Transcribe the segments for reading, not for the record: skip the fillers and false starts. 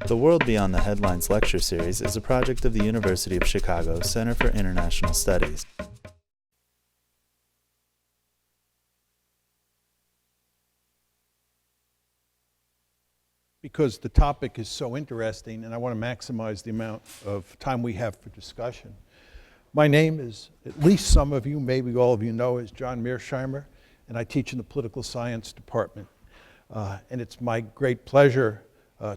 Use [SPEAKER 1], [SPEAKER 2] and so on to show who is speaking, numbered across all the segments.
[SPEAKER 1] The World Beyond the Headlines lecture series is a project of the University of Chicago Center for International Studies.
[SPEAKER 2] Because the topic is so interesting and I want to maximize the amount of time we have for discussion. My name is, at least some of you, maybe all of you know, is John Mearsheimer, and I teach in the political science department. And it's my great pleasure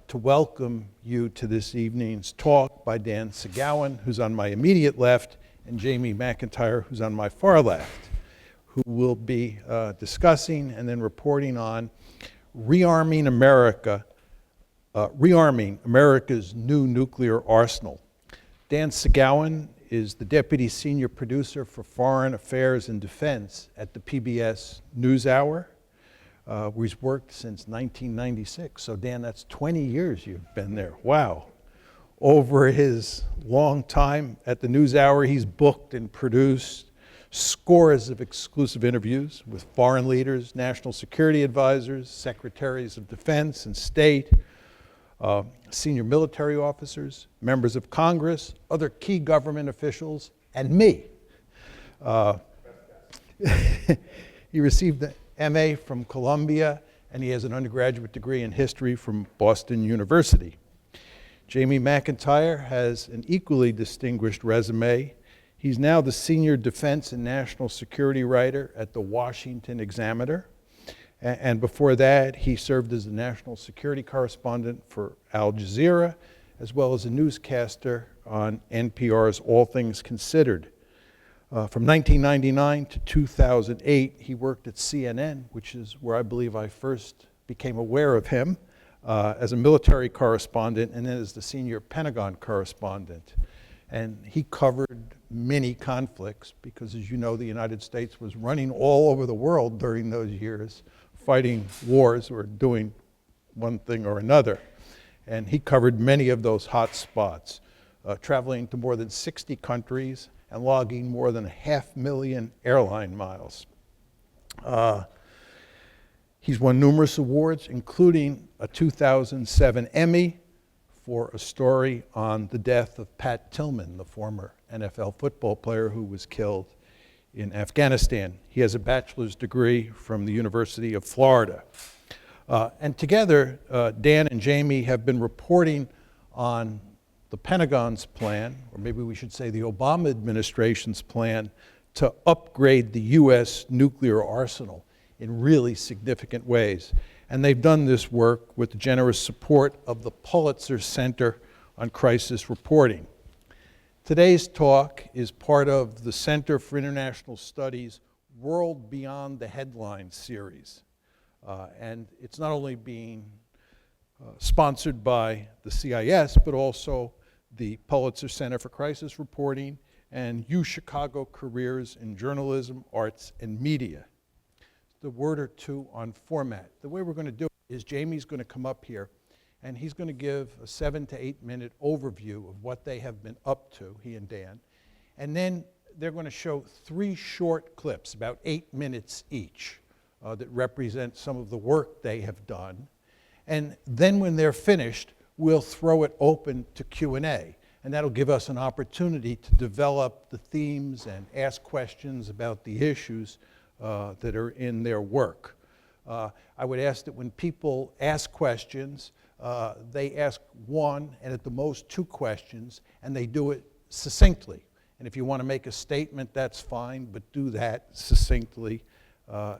[SPEAKER 2] to welcome you to this evening's talk by Dan Sagalyn, who's on my immediate left, and Jamie McIntyre, who's on my far left, who will be discussing and then reporting on Rearming America's new nuclear arsenal. Dan Sagalyn is the Deputy Senior Producer for Foreign Affairs and Defense at the PBS NewsHour, where he's worked since 1996. So Dan, that's 20 years you've been there. Wow. Over his long time at the NewsHour, he's booked and produced scores of exclusive interviews with foreign leaders, national security advisors, secretaries of defense and state, senior military officers, members of Congress, other key government officials, and me. He received the MA from Columbia, and he has an undergraduate degree in history from Boston University. Jamie McIntyre has an equally distinguished resume. He's now the senior defense and national security writer at the Washington Examiner. And before that, he served as a national security correspondent for Al Jazeera, as well as a newscaster on NPR's All Things Considered. From 1999 to 2008, he worked at CNN, which is where I believe I first became aware of him, as a military correspondent and then as the senior Pentagon correspondent. And he covered many conflicts because, as you know, the United States was running all over the world during those years, fighting wars or doing one thing or another. And he covered many of those hot spots, traveling to more than 60 countries and logging more than 500,000 airline miles. He's won numerous awards, including a 2007 Emmy for a story on the death of Pat Tillman, the former NFL football player who was killed in Afghanistan. He has a bachelor's degree from the University of Florida. And together, Dan and Jamie have been reporting on the Pentagon's plan, or maybe we should say the Obama administration's plan, to upgrade the U.S. nuclear arsenal in really significant ways. And they've done this work with the generous support of the Pulitzer Center on Crisis Reporting. Today's talk is part of the Center for International Studies' World Beyond the Headlines series. And it's not only being sponsored by the CIS, but also the Pulitzer Center for Crisis Reporting and UChicago Careers in Journalism, Arts, and Media. The word or two on format. The way we're going to do it is Jamie's going to come up here and he's going to give a 7 to 8 minute overview of what they have been up to, he and Dan. And then they're going to show 3 short clips, about 8 minutes each, that represent some of the work they have done. And then when they're finished, we'll throw it open to Q&A. And that'll give us an opportunity to develop the themes and ask questions about the issues that are in their work. I would ask that when people ask questions, they ask 1 and at the most 2 questions, and they do it succinctly. And if you want to make a statement, that's fine, but do that succinctly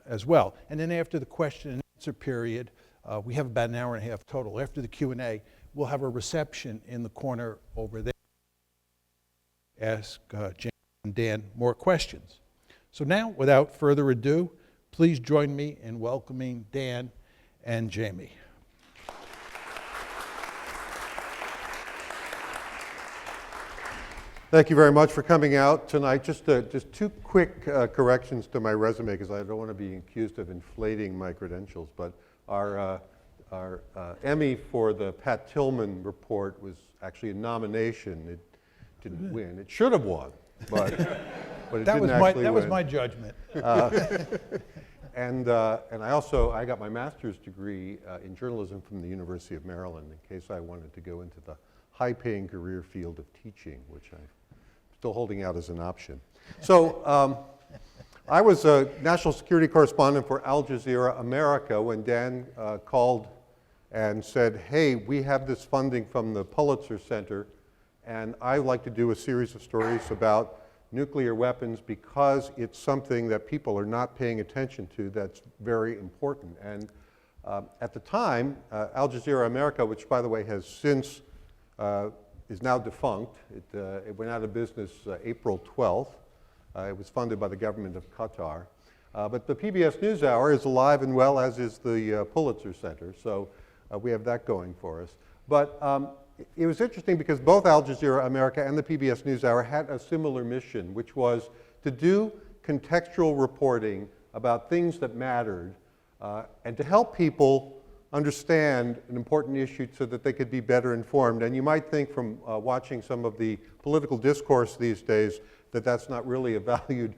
[SPEAKER 2] as well. And then after the question and answer period, we have about an hour and a half total. After the Q&A, we'll have a reception in the corner over there. Ask James and Dan more questions. So now, without further ado, please join me in welcoming Dan and Jamie.
[SPEAKER 3] Thank you very much for coming out tonight. Just 2 quick corrections to my resume, because I don't want to be accused of inflating my credentials. But our Emmy for the Pat Tillman report was actually a nomination. It didn't win. It should have won, but it didn't actually win.
[SPEAKER 2] That was my judgment.
[SPEAKER 3] And I got my master's degree in journalism from the University of Maryland in case I wanted to go into the high-paying career field of teaching, which I'm still holding out as an option. So I was a national security correspondent for Al Jazeera America when Dan called and said, hey, we have this funding from the Pulitzer Center, and I'd like to do a series of stories about nuclear weapons because it's something that people are not paying attention to that's very important. And at the time, Al Jazeera America, which by the way has since, is now defunct. It went out of business April 12th. It was funded by the government of Qatar. But the PBS NewsHour is alive and well, as is the Pulitzer Center. So we have that going for us. But it was interesting because both Al Jazeera America and the PBS NewsHour had a similar mission, which was to do contextual reporting about things that mattered and to help people understand an important issue so that they could be better informed. And you might think from watching some of the political discourse these days that that's not really a valued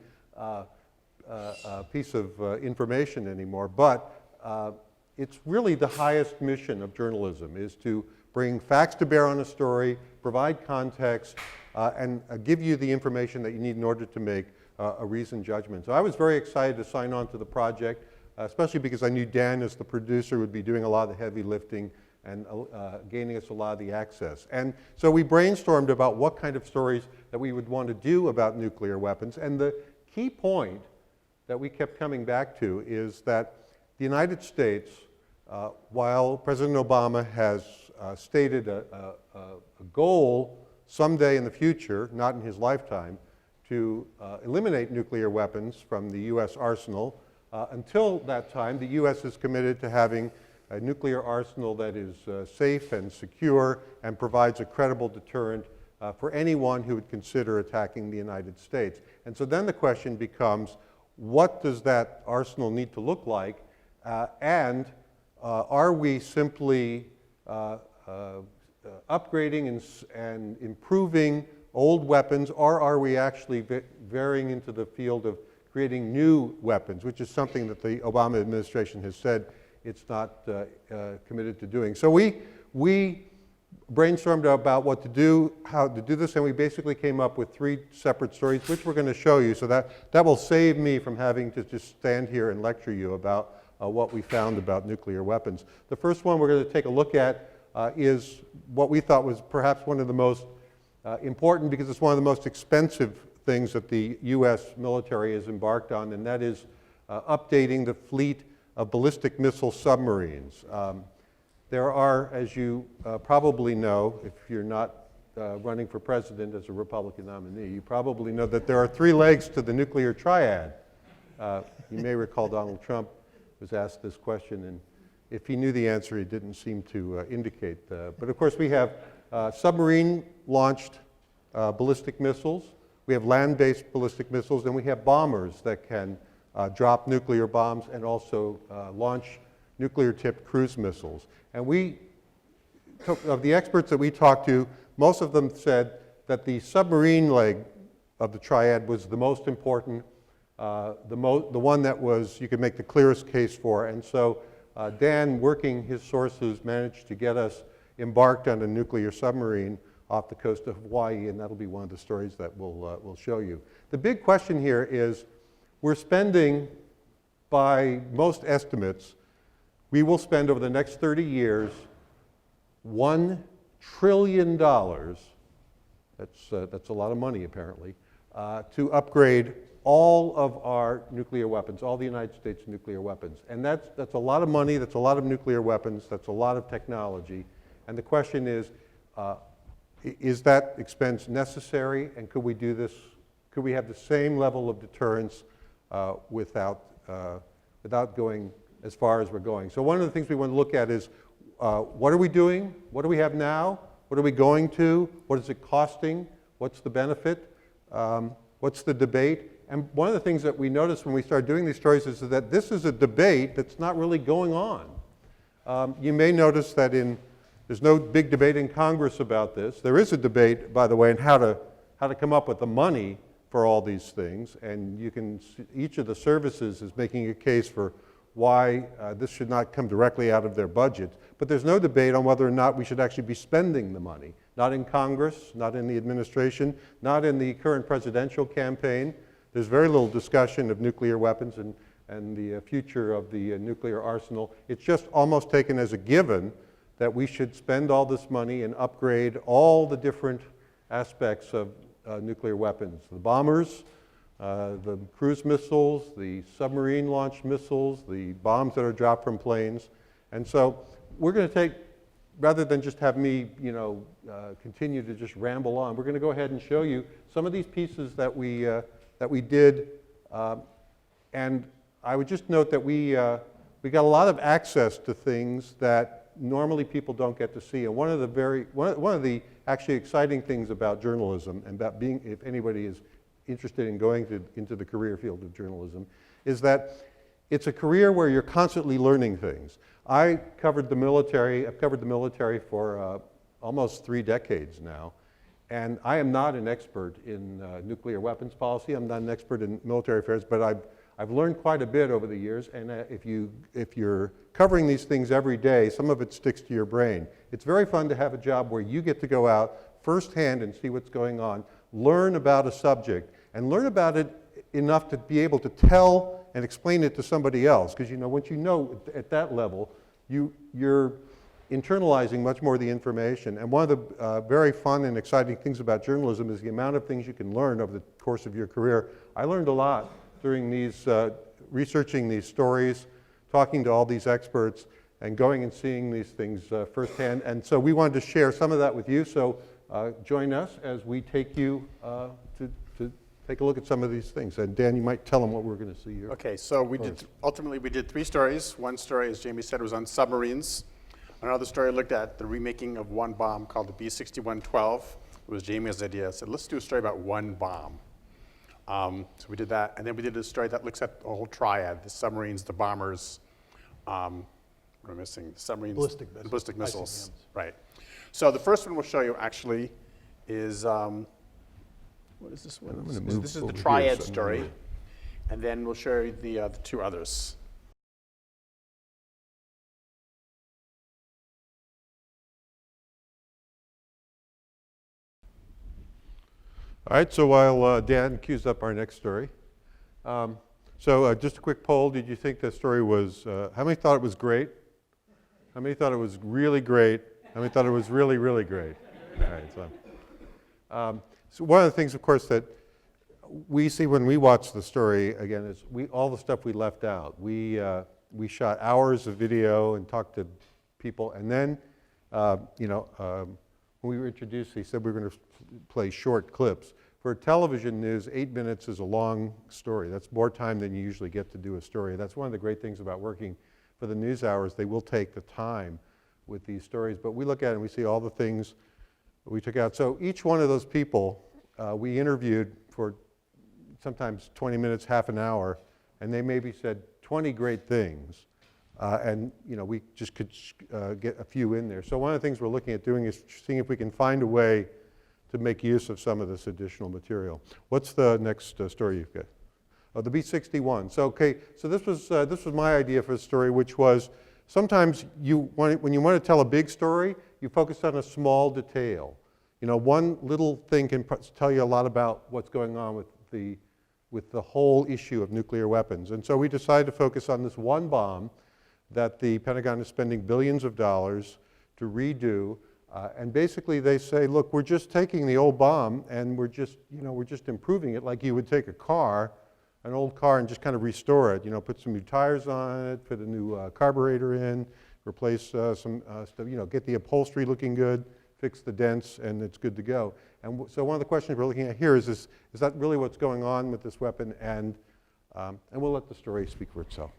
[SPEAKER 3] piece of information anymore, but it's really the highest mission of journalism, is to bring facts to bear on a story, provide context, and give you the information that you need in order to make a reasoned judgment. So I was very excited to sign on to the project, especially because I knew Dan, as the producer, would be doing a lot of the heavy lifting and gaining us a lot of the access. And so we brainstormed about what kind of stories that we would want to do about nuclear weapons. And the key point that we kept coming back to is that the United States, while President Obama has stated a goal someday in the future, not in his lifetime, to eliminate nuclear weapons from the US arsenal, until that time, the US is committed to having a nuclear arsenal that is safe and secure and provides a credible deterrent for anyone who would consider attacking the United States. And so then the question becomes, what does that arsenal need to look like? And are we simply upgrading and improving old weapons, or are we actually varying into the field of creating new weapons, which is something that the Obama administration has said it's not committed to doing. So we brainstormed about what to do, how to do this, and we basically came up with 3 separate stories, which we're going to show you. So that will save me from having to just stand here and lecture you about what we found about nuclear weapons. The first one we're going to take a look at is what we thought was perhaps one of the most important, because it's one of the most expensive things that the US military has embarked on, and that is updating the fleet of ballistic missile submarines. There are, as you probably know, if you're not running for president as a Republican nominee, you probably know that there are 3 legs to the nuclear triad. You may recall Donald Trump was asked this question, and if he knew the answer, he didn't seem to indicate. But of course, we have submarine-launched ballistic missiles, we have land-based ballistic missiles, and we have bombers that can drop nuclear bombs and also launch nuclear-tipped cruise missiles. And of the experts that we talked to, most of them said that the submarine leg of the triad was the most important, the one that you could make the clearest case for. And so Dan, working his sources, managed to get us embarked on a nuclear submarine off the coast of Hawaii, and that'll be one of the stories that we'll show you. The big question here is, we're spending, by most estimates, we will spend over the next 30 years $1 trillion, that's a lot of money apparently, to upgrade all of our nuclear weapons, all the United States nuclear weapons. And that's a lot of money, that's a lot of nuclear weapons, that's a lot of technology. And the question is that expense necessary, and could we do this, could we have the same level of deterrence without going as far as we're going? So one of the things we want to look at is what are we doing? What do we have now? What are we going to? What is it costing? What's the benefit? What's the debate? And one of the things that we noticed when we started doing these stories is that this is a debate that's not really going on. You may notice that there's no big debate in Congress about this. There is a debate, by the way, on how to come up with the money for all these things, and you can see each of the services is making a case for why this should not come directly out of their budget. But there's no debate on whether or not we should actually be spending the money. Not in Congress, not in the administration, not in the current presidential campaign. There's very little discussion of nuclear weapons and the future of the nuclear arsenal. It's just almost taken as a given that we should spend all this money and upgrade all the different aspects of nuclear weapons. The bombers, the cruise missiles, the submarine launched missiles, the bombs that are dropped from planes. And so we're going to take, rather than just have me, continue to just ramble on, we're going to go ahead and show you some of these pieces that we did. And I would just note that we got a lot of access to things that normally people don't get to see. And one of the actually exciting things about journalism, and about being, if anybody is interested in going into the career field of journalism, is that it's a career where you're constantly learning things. I covered the military. I've covered the military for almost 3 decades now, and I am not an expert in nuclear weapons policy. I'm not an expert in military affairs, but I've learned quite a bit over the years, and if you're covering these things every day, some of it sticks to your brain. It's very fun to have a job where you get to go out firsthand and see what's going on, learn about a subject, and learn about it enough to be able to tell and explain it to somebody else. Because once you know at that level, you're internalizing much more of the information. And one of the very fun and exciting things about journalism is the amount of things you can learn over the course of your career. I learned a lot during these, researching these stories, talking to all these experts, and going and seeing these things firsthand. And so we wanted to share some of that with you. So join us as we take you to take a look at some of these things. And Dan, you might tell them what we're going to see here.
[SPEAKER 4] Okay, so ultimately we did 3 stories. One story, as Jamie said, was on submarines. Another story looked at the remaking of one bomb called the B-6112. It was Jamie's idea. I said, let's do a story about one bomb. So we did that, and then we did a story that looks at the whole triad, the submarines, the bombers, what am I missing? The submarines, ballistic missiles. Right. So the first one we'll show you actually is, what is this one? This is the Triad story, and then we'll show you the 2 others.
[SPEAKER 3] All right, so while Dan cues up our next story, just a quick poll. Did you think the story was, how many thought it was great? How many thought it was really great? How many thought it was really, really great? All right, so one of the things, of course, that we see when we watch the story, again, is all the stuff we left out. We shot hours of video and talked to people, and then, when we were introduced, he said we were going to play short clips. For television news, 8 minutes is a long story. That's more time than you usually get to do a story. That's one of the great things about working for the news hours. They will take the time with these stories, but we look at it and we see all the things we took out. So each one of those people we interviewed for sometimes 20 minutes, half an hour, and they maybe said 20 great things. And we just could get a few in there. So one of the things we're looking at doing is seeing if we can find a way to make use of some of this additional material. What's the next story you've got? Oh, the B-61. So this was my idea for the story, which was sometimes when you want to tell a big story, you focus on a small detail. One little thing can tell you a lot about what's going on with the whole issue of nuclear weapons. And so we decided to focus on this one bomb that the Pentagon is spending billions of dollars to redo. And basically they say, look, we're just taking the old bomb and we're just improving it like you would take an old car and just kind of restore it. Put some new tires on it, put a new carburetor in, replace some stuff, get the upholstery looking good, fix the dents, and it's good to go. And so one of the questions we're looking at here is that really what's going on with this weapon? And we'll let the story speak for itself.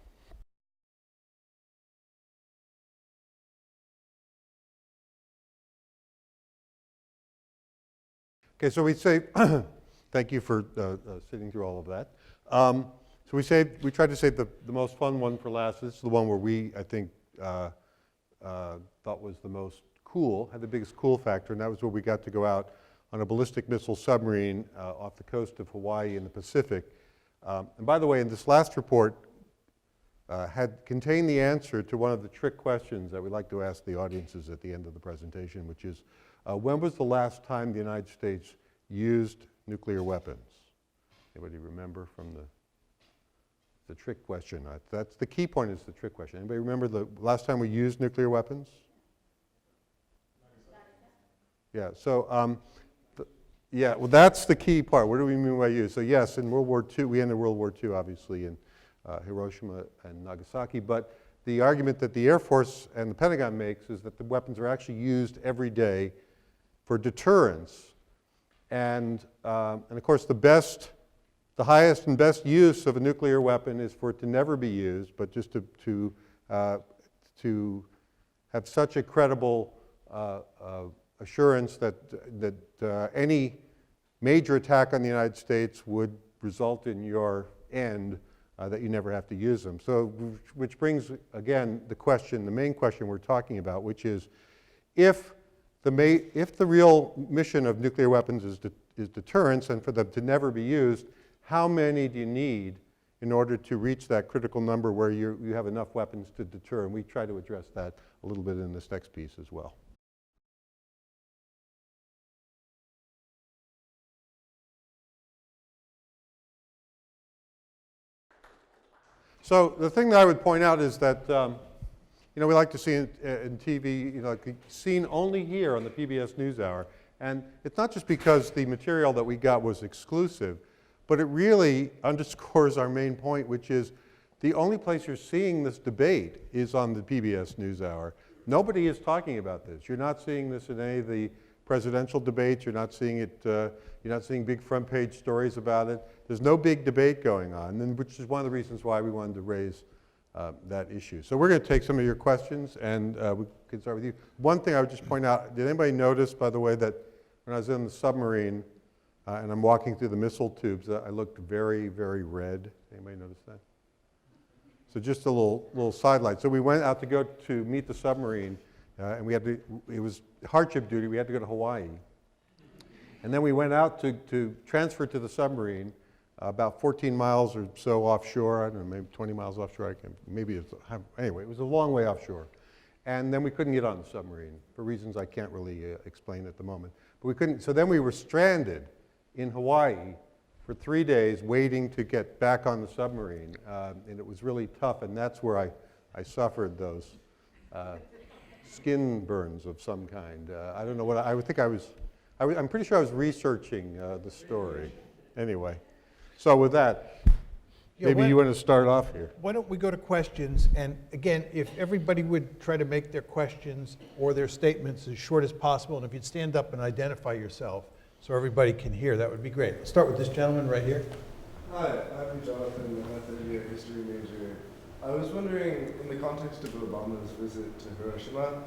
[SPEAKER 3] Okay, so we say, thank you for sitting through all of that. So we tried to save the most fun one for last. This is the one where I think, thought was the most cool, had the biggest cool factor, and that was where we got to go out on a ballistic missile submarine off the coast of Hawaii in the Pacific. And by the way, in this last report had contained the answer to one of the trick questions that we like to ask the audiences at the end of the presentation, which is, when was the last time the United States used nuclear weapons? Anybody remember from the trick question? That's the key point, is the trick question. Anybody remember the last time we used nuclear weapons? Yeah, so, yeah, well, that's the key part. What do we mean by use? So yes, in World War II, we ended World War II, obviously, in Hiroshima and Nagasaki, but the argument that the Air Force and the Pentagon makes is that the weapons are actually used every day for deterrence. And of course, the highest and best use of a nuclear weapon is for it to never be used, but just to have such a credible assurance that any major attack on the United States would result in your end, that you never have to use them. So, which brings, again, the main question we're talking about, which is, if the real mission of nuclear weapons is deterrence, and for them to never be used, how many do you need in order to reach that critical number where you have enough weapons to deter? And we try to address that a little bit in this next piece as well. So the thing that I would point out is that, we like to see in TV, seen only here on the PBS NewsHour. And it's not just because the material that we got was exclusive, but it really underscores our main point, which is the only place you're seeing this debate is on the PBS NewsHour. Nobody is talking about this. You're not seeing this in any of the presidential debates. You're not seeing it. You're not seeing big front page stories about it. There's no big debate going on, and which is one of the reasons why we wanted to raise that issue. So we're going to take some of your questions, and we can start with you. One thing I would just point out, did anybody notice, by the way, that when I was in the submarine and I'm walking through the missile tubes, I looked very, very red? Anybody notice that? So just a little sidelight. So we went out to go to meet the submarine, and it was hardship duty. We had to go to Hawaii. And then we went out to transfer to the submarine about 14 miles or so offshore. I don't know, maybe 20 miles offshore. Anyway, it was a long way offshore. And then we couldn't get on the submarine for reasons I can't really explain at the moment. But we couldn't. So then we were stranded in Hawaii for 3 days waiting to get back on the submarine. And it was really tough. And that's where I suffered those skin burns of some kind. I don't know what I would think I'm pretty sure I was researching the story. Anyway, so with that, maybe you want to start off here.
[SPEAKER 2] Why don't we go to questions? And again, if everybody would try to make their questions or their statements as short as possible, and if you'd stand up and identify yourself so everybody can hear, that would be great. Let's start with this gentleman right here.
[SPEAKER 5] Hi, I'm Jonathan. I'm a third-year history major. I was wondering, in the context of Obama's visit to Hiroshima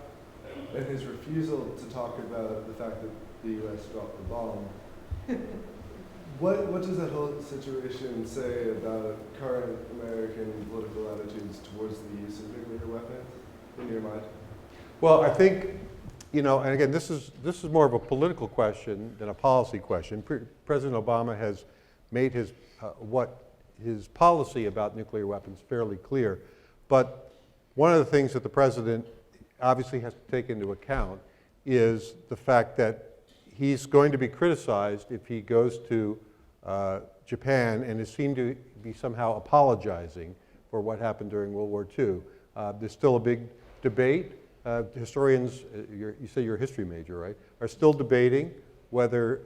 [SPEAKER 5] and his refusal to talk about the fact that the U.S. dropped the bomb, what does that whole situation say about current American political attitudes towards the use of nuclear weapons, in your mind?
[SPEAKER 3] Well, I think, and again, this is more of a political question than a policy question. President Obama has made his policy about nuclear weapons fairly clear. But one of the things that the president obviously has to take into account is the fact that he's going to be criticized if he goes to Japan and is seen to be somehow apologizing for what happened during World War II. There's still a big debate. Historians, you say you're a history major, right, are still debating whether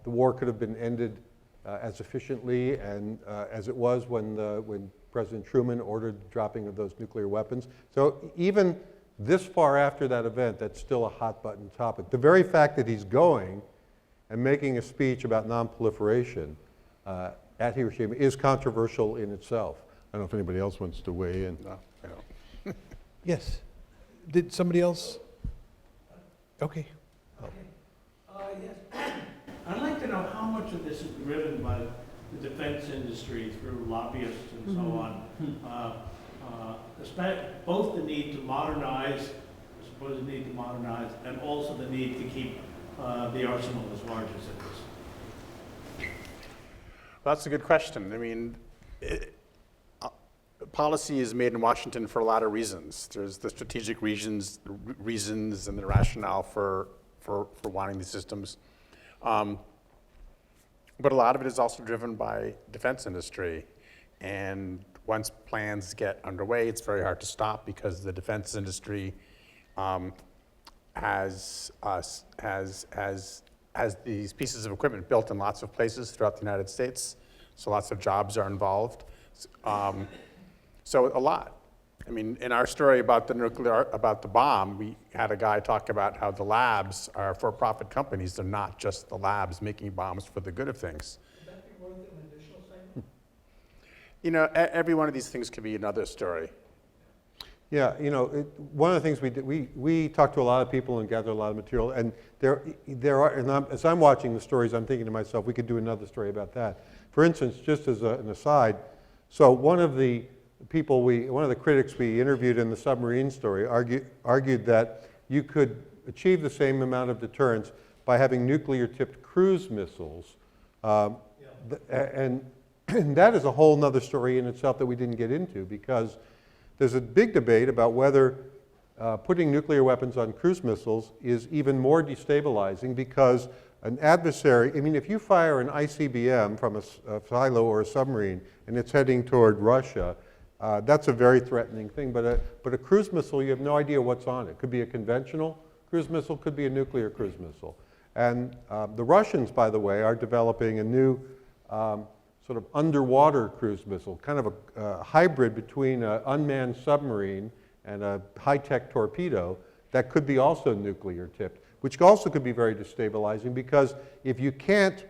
[SPEAKER 3] the war could have been ended as efficiently and as it was when President Truman ordered the dropping of those nuclear weapons. So even this far after that event, that's still a hot button topic. The very fact that he's going and making a speech about non-proliferation at Hiroshima is controversial in itself. I don't know if anybody else wants to weigh in.
[SPEAKER 4] No, I don't.
[SPEAKER 2] Yes. Did somebody else? Okay.
[SPEAKER 6] Yes. I'd like to know how much of this is driven by the defense industry through lobbyists and so on. Both the need to modernize, and also the need to keep the arsenal as large as it is?
[SPEAKER 4] Well, that's a good question. I mean, policy is made in Washington for a lot of reasons. There's the strategic reasons and the rationale for wanting these systems. But a lot of it is also driven by defense industry. And once plans get underway, it's very hard to stop because the defense industry has these pieces of equipment built in lots of places throughout the United States. So lots of jobs are involved. So a lot. I mean, in our story about the bomb, we had a guy talk about how the labs are for-profit companies. They're not just the labs making bombs for the good of things.
[SPEAKER 6] Would that be worth an additional segment?
[SPEAKER 4] You know, every one of these things could be another story.
[SPEAKER 3] Yeah, you know, one of the things we did, we talked to a lot of people and gathered a lot of material, and there are, and as I'm watching the stories, I'm thinking to myself, we could do another story about that. For instance, just as an aside, so one of the critics we interviewed in the submarine story argued that you could achieve the same amount of deterrence by having nuclear-tipped cruise missiles, and that is a whole nother story in itself that we didn't get into, because there's a big debate about whether putting nuclear weapons on cruise missiles is even more destabilizing, because an adversary, I mean, if you fire an ICBM from a silo or a submarine and it's heading toward Russia, that's a very threatening thing. But a cruise missile, you have no idea what's on it. It could be a conventional cruise missile, could be a nuclear cruise missile. And the Russians, by the way, are developing a new sort of underwater cruise missile, kind of a hybrid between an unmanned submarine and a high-tech torpedo that could be also nuclear tipped, which also could be very destabilizing, because if you can't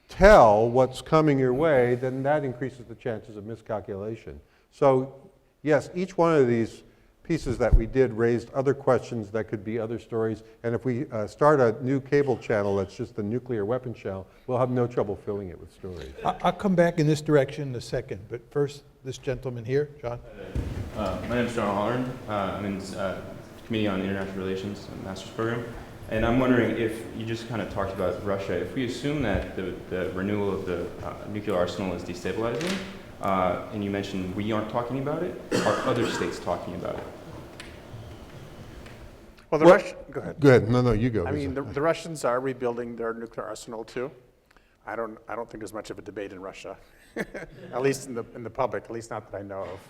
[SPEAKER 3] tell what's coming your way, then that increases the chances of miscalculation. So yes, each one of these pieces that we did raised other questions that could be other stories, and if we start a new cable channel that's just the nuclear weapons channel, we'll have no trouble filling it with stories.
[SPEAKER 2] I'll come back in this direction in a second, but first, this gentleman here, John.
[SPEAKER 7] My name is John Holland. I'm in Committee on International Relations, a master's program. And I'm wondering if you just kind of talked about Russia. If we assume that the renewal of the nuclear arsenal is destabilizing, and you mentioned we aren't talking about it, are other states talking about it?
[SPEAKER 4] Well, go ahead.
[SPEAKER 3] Go ahead. No, you go.
[SPEAKER 4] I mean, the Russians are rebuilding their nuclear arsenal too. I don't think there's much of a debate in Russia, at least in the public, at least not that I know of.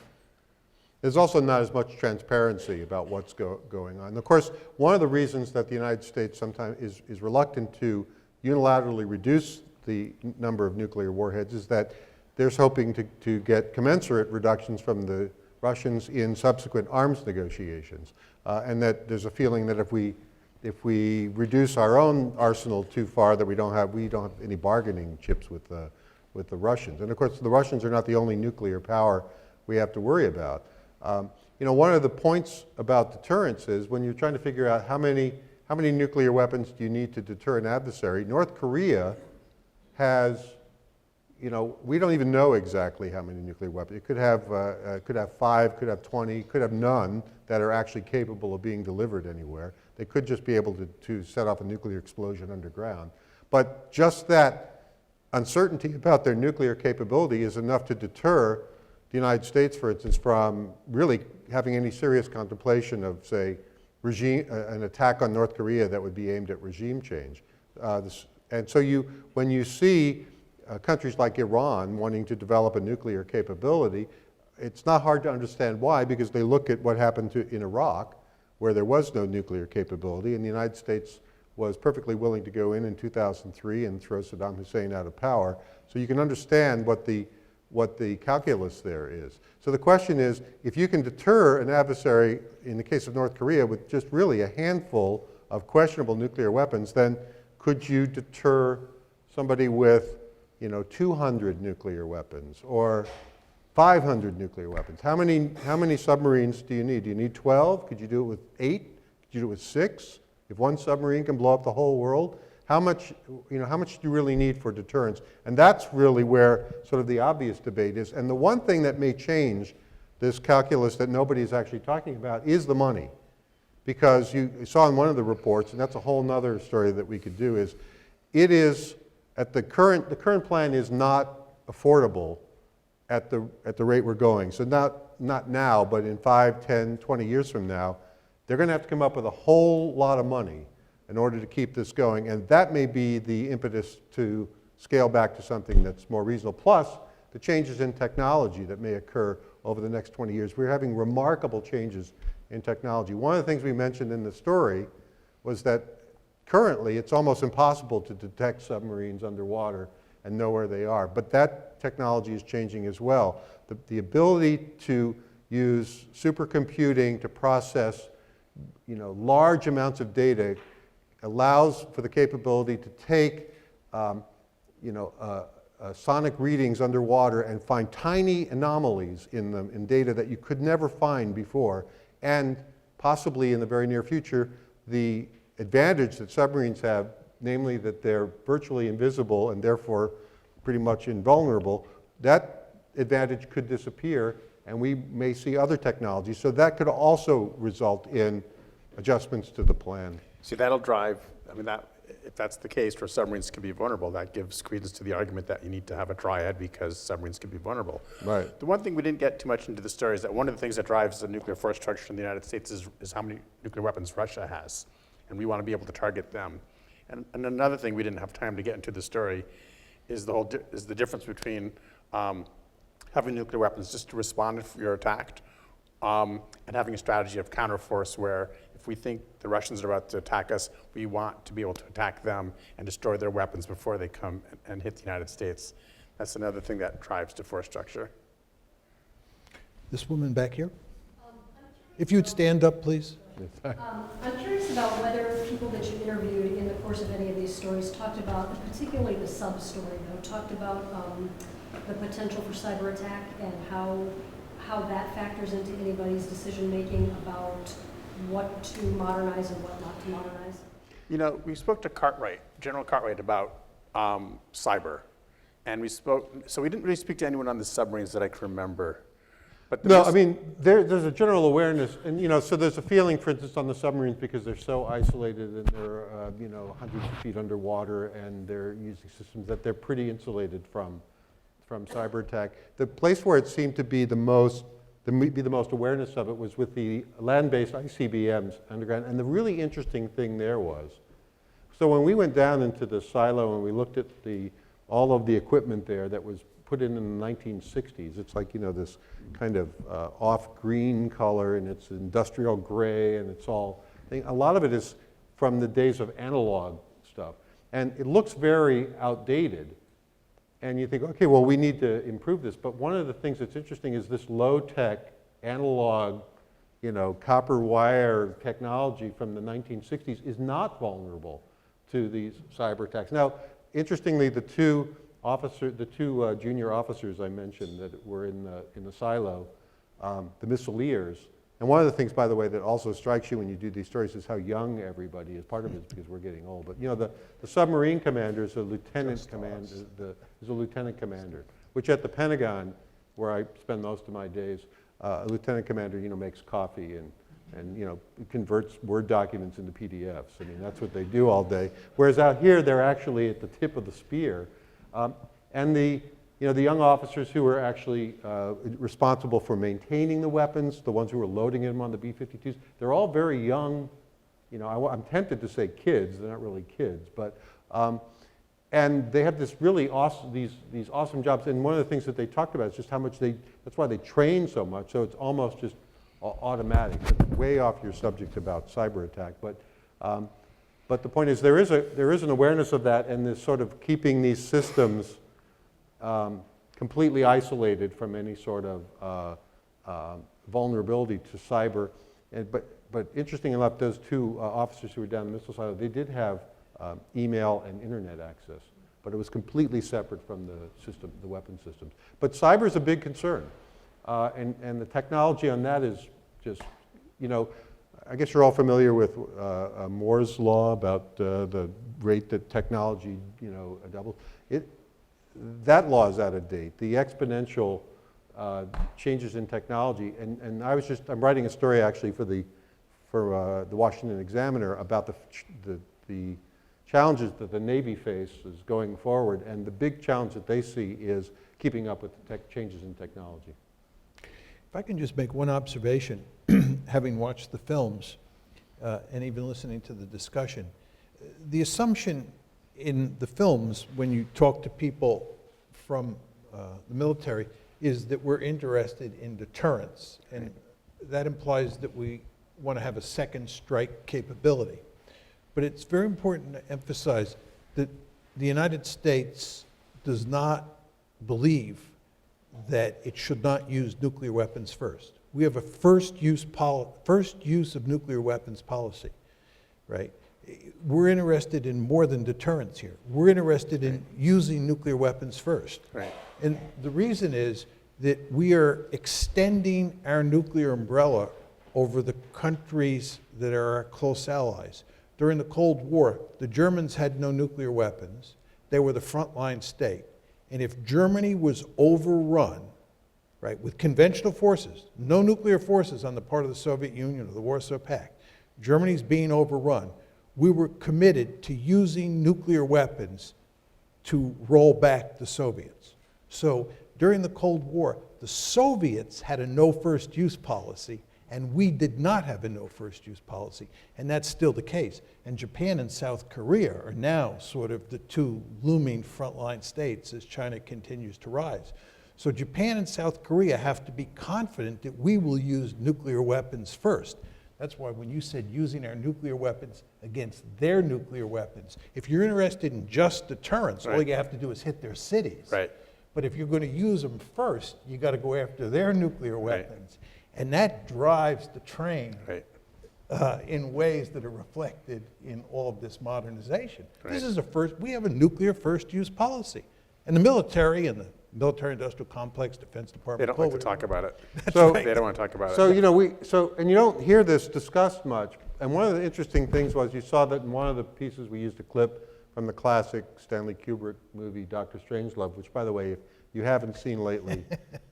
[SPEAKER 3] There's also not as much transparency about what's going on. And of course, one of the reasons that the United States sometimes is reluctant to unilaterally reduce the number of nuclear warheads is that there's hoping to get commensurate reductions from the Russians in subsequent arms negotiations. And that there's a feeling that if we reduce our own arsenal too far, that we don't have any bargaining chips with the Russians. And of course, the Russians are not the only nuclear power we have to worry about. You know, one of the points about deterrence is when you're trying to figure out how many nuclear weapons do you need to deter an adversary, North Korea has, you know, we don't even know exactly how many nuclear weapons. It could have 5, could have 20, could have none that are actually capable of being delivered anywhere. They could just be able to set off a nuclear explosion underground. But just that uncertainty about their nuclear capability is enough to deter the United States, for instance, from really having any serious contemplation of, say, an attack on North Korea that would be aimed at regime change. And so when you see countries like Iran wanting to develop a nuclear capability, it's not hard to understand why, because they look at what happened in Iraq, where there was no nuclear capability, and the United States was perfectly willing to go in 2003 and throw Saddam Hussein out of power. So you can understand what the calculus there is. So the question is, if you can deter an adversary, in the case of North Korea, with just really a handful of questionable nuclear weapons, then could you deter somebody with, you know, 200 nuclear weapons or 500 nuclear weapons? How many submarines do you need? Do you need 12? Could you do it with 8? Could you do it with 6? If one submarine can blow up the whole world, how much do you really need for deterrence? And that's really where sort of the obvious debate is. And the one thing that may change this calculus that nobody's actually talking about is the money. because you saw in one of the reports, and that's a whole nother story that we could do, is it is, at the current plan is not affordable at the rate we're going. So not now, but in 5, 10, 20 years from now, they're going to have to come up with a whole lot of money in order to keep this going. And that may be the impetus to scale back to something that's more reasonable. Plus, the changes in technology that may occur over the next 20 years. We're having remarkable changes in technology. One of the things we mentioned in the story was that currently it's almost impossible to detect submarines underwater and know where they are. But that technology is changing as well. The ability to use supercomputing to process large amounts of data allows for the capability to take sonic readings underwater and find tiny anomalies in them, in data that you could never find before, and possibly in the very near future, the advantage that submarines have, namely that they're virtually invisible and therefore pretty much invulnerable, that advantage could disappear, and we may see other technologies. So that could also result in adjustments to the plan.
[SPEAKER 4] See, that'll drive, if that's the case, for submarines can be vulnerable, that gives credence to the argument that you need to have a triad because submarines can be vulnerable.
[SPEAKER 3] Right.
[SPEAKER 4] The one thing we didn't get too much into the story is that one of the things that drives the nuclear force structure in the United States is how many nuclear weapons Russia has. And we want to be able to target them. And another thing we didn't have time to get into the story is the difference between having nuclear weapons just to respond if you're attacked, and having a strategy of counterforce where if we think the Russians are about to attack us, we want to be able to attack them and destroy their weapons before they come and hit the United States. That's another thing that drives the force structure.
[SPEAKER 2] This woman back here? If you'd stand up, please.
[SPEAKER 8] I'm curious about whether people that you interviewed in the course of any of these stories talked about, particularly the sub-story, talked about the potential for cyber attack and how that factors into anybody's decision-making about what to modernize and what not to modernize.
[SPEAKER 4] We spoke to General Cartwright about cyber, and so we didn't really speak to anyone on the submarines that I can remember. But
[SPEAKER 3] there's a general awareness, and so there's a feeling, for instance, on the submarines because they're so isolated and they're hundreds of feet underwater and they're using systems that they're pretty insulated from cyber attack. The place where it seemed to be the most awareness of it was with the land-based ICBMs underground. And the really interesting thing there was, so when we went down into the silo and we looked at all of the equipment there that was put in the 1960s, it's like, this kind of off green color, and it's industrial gray, and it's all, a lot of it is from the days of analog stuff. And it looks very outdated. And you think, okay, well, we need to improve this. But one of the things that's interesting is this low-tech, analog, copper wire technology from the 1960s is not vulnerable to these cyber attacks. Now, interestingly, the two junior officers I mentioned that were in the silo, the missileers. And one of the things, by the way, that also strikes you when you do these stories is how young everybody is. Part of it is because we're getting old. But the submarine commander is a lieutenant commander, which at the Pentagon, where I spend most of my days, a lieutenant commander, makes coffee and converts Word documents into PDFs. That's what they do all day. Whereas out here, they're actually at the tip of the spear. And the young officers who were actually responsible for maintaining the weapons, the ones who were loading them on the B-52s, they're all very young. I'm tempted to say kids. They're not really kids, but and they have this really awesome these awesome jobs. And one of the things that they talked about is just how much that's why they train so much. So it's almost just automatic. It's way off your subject about cyber attack, but the point is there is an awareness of that, and this sort of keeping these systems completely isolated from any sort of vulnerability to cyber. But interesting enough, those two officers who were down in the missile silo, they did have email and internet access, but it was completely separate from the weapon systems. But cyber is a big concern, and the technology on that is just, I guess you're all familiar with Moore's law about the rate that technology, doubles. That law is out of date. The exponential changes in technology, and I'm writing a story actually for the Washington Examiner about the challenges that the Navy faces going forward, and the big challenge that they see is keeping up with the changes in technology.
[SPEAKER 2] If I can just make one observation, having watched the films and even listening to the discussion, the assumption in the films when you talk to people from the military is that we're interested in deterrence, and that implies that we want to have a second strike capability. But it's very important to emphasize that the United States does not believe that it should not use nuclear weapons first. We have a first use of nuclear weapons policy, right? We're interested in more than deterrence here. We're interested in using nuclear weapons first.
[SPEAKER 4] Right.
[SPEAKER 2] And the reason is that we are extending our nuclear umbrella over the countries that are our close allies. During the Cold War, the Germans had no nuclear weapons. They were the frontline state. And if Germany was overrun, right, with conventional forces, no nuclear forces on the part of the Soviet Union or the Warsaw Pact, Germany's being overrun, we were committed to using nuclear weapons to roll back the Soviets. So during the Cold War, the Soviets had a no first use policy, and we did not have a no first use policy, and that's still the case. And Japan and South Korea are now sort of the two looming frontline states as China continues to rise. So Japan and South Korea have to be confident that we will use nuclear weapons first. That's why when you said using our nuclear weapons against their nuclear weapons, if you're interested in just deterrence, all you have to do is hit their cities.
[SPEAKER 4] Right.
[SPEAKER 2] But if you're going to use them first, you got to go after their nuclear weapons. And that drives the train in ways that are reflected in all of this modernization. This is we have a nuclear first use policy. And the military and the military-industrial complex, Defense Department.
[SPEAKER 4] They don't like to talk about it.
[SPEAKER 3] So,
[SPEAKER 4] They don't want to talk about it.
[SPEAKER 3] So, and you don't hear this discussed much. And one of the interesting things was you saw that in one of the pieces we used a clip from the classic Stanley Kubrick movie, Dr. Strangelove, which, by the way, if you haven't seen lately,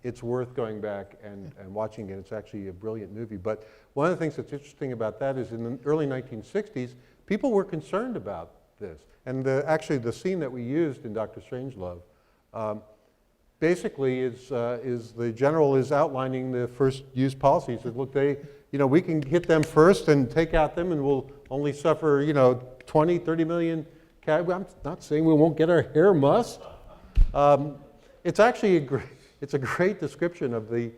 [SPEAKER 3] it's worth going back and watching it. It's actually a brilliant movie. But one of the things that's interesting about that is in the early 1960s, people were concerned about this. And actually, the scene that we used in Dr. Strangelove basically is the general is outlining the first use policy. He said, look, we can hit them first and take out them, and we'll only suffer, 20, 30 million casualties. I'm not saying we won't get our hair mussed. It's actually a great description of the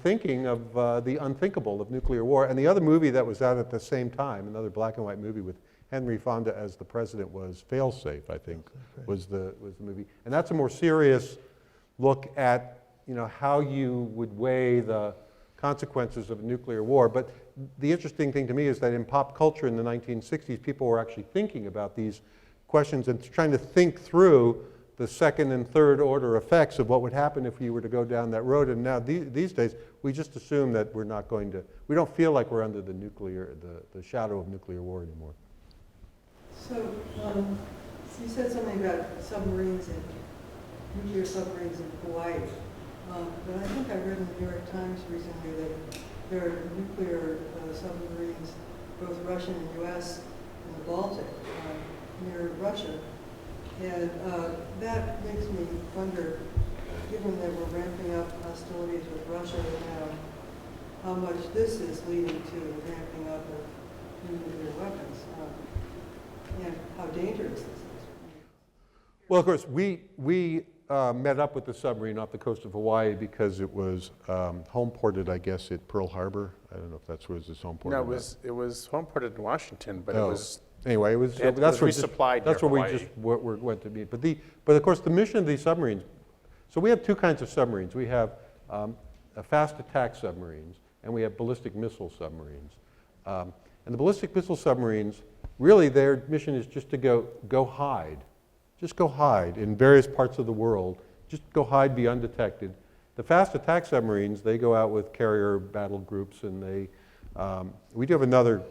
[SPEAKER 3] thinking of the unthinkable of nuclear war. And the other movie that was out at the same time, another black and white movie with Henry Fonda as the president, was Failsafe, I think, was the movie. And that's a more serious look at how you would weigh the consequences of nuclear war. But the interesting thing to me is that in pop culture in the 1960s, people were actually thinking about these questions and trying to think through the second and third order effects of what would happen if you were to go down that road. And now these days, we just assume that we don't feel like we're under the shadow of nuclear war anymore.
[SPEAKER 9] So you said something about submarines and nuclear submarines in Hawaii. But I think I read in the New York Times recently that there are nuclear submarines, both Russian and U.S., in the Baltic, near Russia. And that makes me wonder, given that we're ramping up hostilities with Russia now, how much this is leading to ramping up of nuclear weapons, and how dangerous this is.
[SPEAKER 3] Well, of course, we met up with the submarine off the coast of Hawaii because it was home ported, I guess, at Pearl Harbor. I don't know if that's where it was home ported.
[SPEAKER 4] No, it was home ported in Washington, but it was.
[SPEAKER 3] Anyway, that's where we just went to meet. But of course, the mission of these submarines. So we have two kinds of submarines. We have fast attack submarines, and we have ballistic missile submarines. And the ballistic missile submarines, really, their mission is just to go hide. Just go hide in various parts of the world. Just go hide, be undetected. The fast attack submarines, they go out with carrier battle groups, and we do have another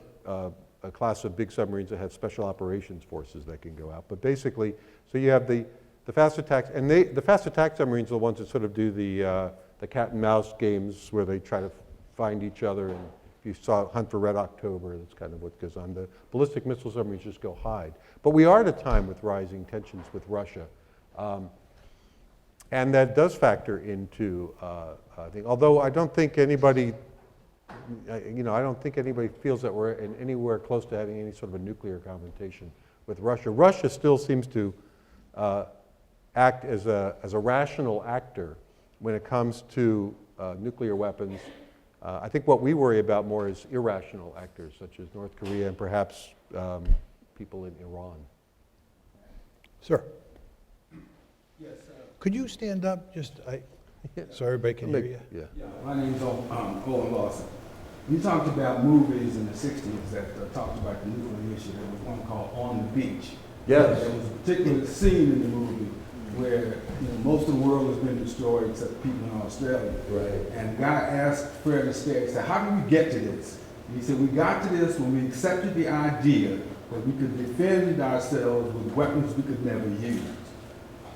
[SPEAKER 3] a class of big submarines that have special operations forces that can go out. But basically, so you have the fast attacks, and the fast attack submarines are the ones that sort of do the cat and mouse games where they try to find each other if you saw Hunt for Red October, that's kind of what goes on. The ballistic missile submarines just go hide. But we are at a time with rising tensions with Russia. And that does factor into, although I don't think anybody, I don't think anybody feels that we're anywhere close to having any sort of a nuclear confrontation with Russia. Russia still seems to act as a rational actor when it comes to nuclear weapons. I think what we worry about more is irrational actors, such as North Korea and perhaps people in Iran.
[SPEAKER 2] Sir. Yes. Could you stand up so everybody can hear you?
[SPEAKER 3] Yeah.
[SPEAKER 10] Yeah, my name's Owen Lawson. You talked about movies in the 60s that talked about the nuclear issue. There was one called On the Beach.
[SPEAKER 3] Yes.
[SPEAKER 10] There was a particular scene in the movie where most of the world has been destroyed except people in Australia.
[SPEAKER 3] Right.
[SPEAKER 10] And the guy asked Fred Astaire, he said, how did we get to this? And he said, we got to this when we accepted the idea that we could defend ourselves with weapons we could never use.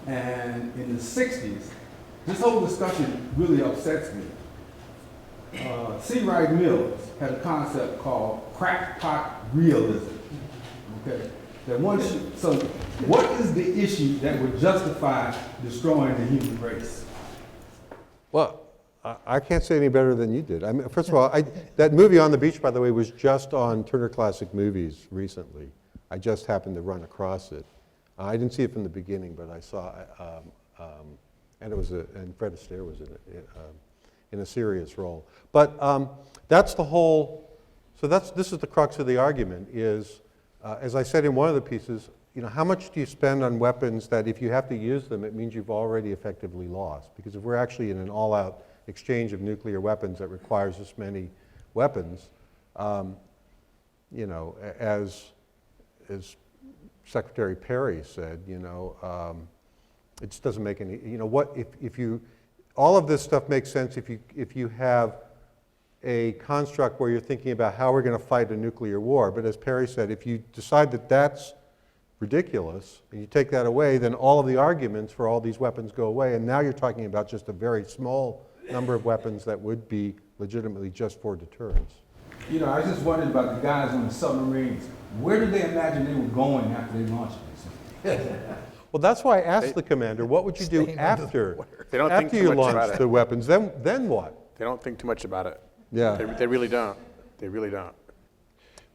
[SPEAKER 10] And in the 60s, this whole discussion really upsets me. C. Wright Mills had a concept called crackpot realism. Okay? So what is the issue that would justify destroying the human race?
[SPEAKER 3] Well, I can't say any better than you did. I mean, first of all, that movie On the Beach, by the way, was just on Turner Classic Movies recently. I just happened to run across it. I didn't see it from the beginning, but I saw, and it was and Fred Astaire was in a serious role. But that's the whole. So this is the crux of the argument. Is as I said in one of the pieces, how much do you spend on weapons that if you have to use them, it means you've already effectively lost? Because if we're actually in an all-out exchange of nuclear weapons that requires this many weapons, as Secretary Perry said, it just doesn't make any, if you, all of this stuff makes sense if you have a construct where you're thinking about how we're going to fight a nuclear war. But as Perry said, if you decide that that's ridiculous and you take that away, then all of the arguments for all these weapons go away. And now you're talking about just a very small number of weapons that would be legitimately just for deterrence.
[SPEAKER 10] I was just wondering about the guys on the submarines. Where did they imagine they were going after they launched this?
[SPEAKER 3] Well, that's why I asked the commander, what would you do after you launch the weapons? Then what?
[SPEAKER 4] They don't think too much about it.
[SPEAKER 3] Yeah.
[SPEAKER 4] They really don't. They really don't.